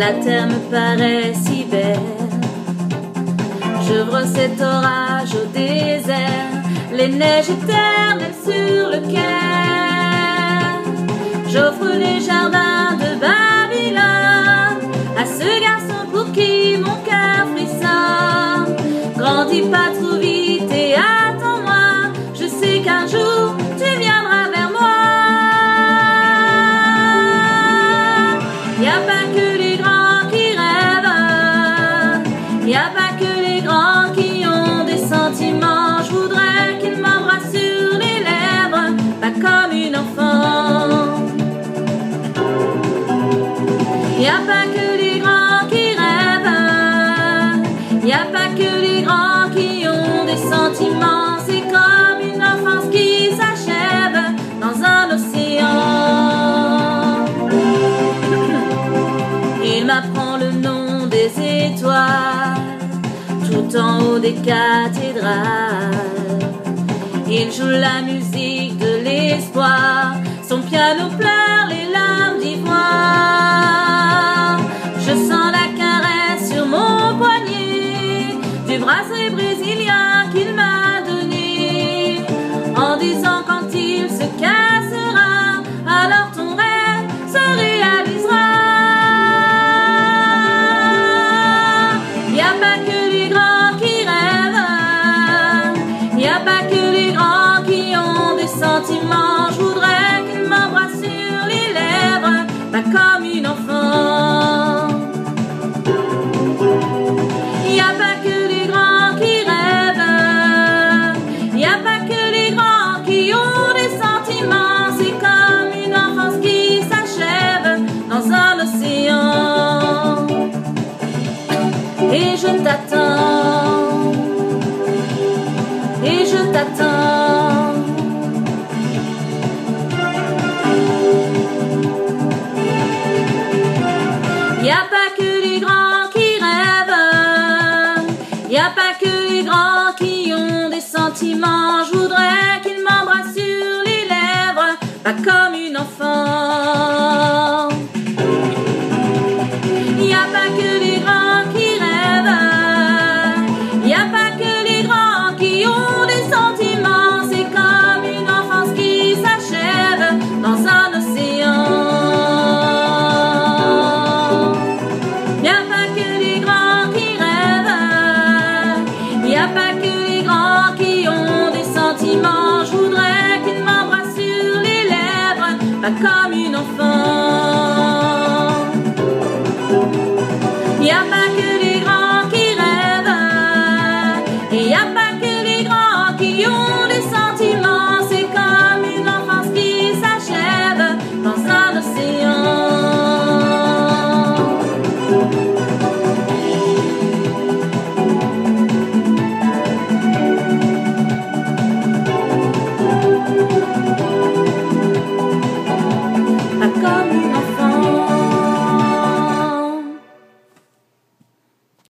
La terre me paraît si belle. J'ouvre cet orage au désert, les neiges éternelles sur le Caire. J'offre les jardins de Babylone à ce garçon pour qui mon cœur frissonne. Grandis pas trop vite et attends-moi, je sais qu'un jour tu viendras vers moi. Y a pas que les grands qui rêvent, y a pas que les grands qui ont des sentiments. Je voudrais qu'ils m'embrassent sur les lèvres, pas comme une enfant. Y a pas que les grands qui rêvent, y a pas que les grands qui ont des sentiments. C'est comme une enfance qui s'achève dans un océan. Il m'apprend le nom des étoiles tout en haut des cathédrales. Il joue la musique de l'espoir, son piano pleure les larmes d'ivoire. Je sens la caresse sur mon poignet du bracelet brésilien qu'il m'a donné, en disant quand il se cassera, alors ton rêve se réalisera. Y a pas que les grands qui rêvent, y a pas que les grands qui ont des sentiments. Je voudrais qu'ils m'embrassent sur les lèvres, pas comme une enfant. Y a pas que les grands qui rêvent, y a pas que les grands qui ont des sentiments. C'est comme une enfance qui s'achève dans un océan. Et je t'attends, et je t'attends. Y a pas que les grands qui rêvent, y a pas que les grands qui ont des sentiments.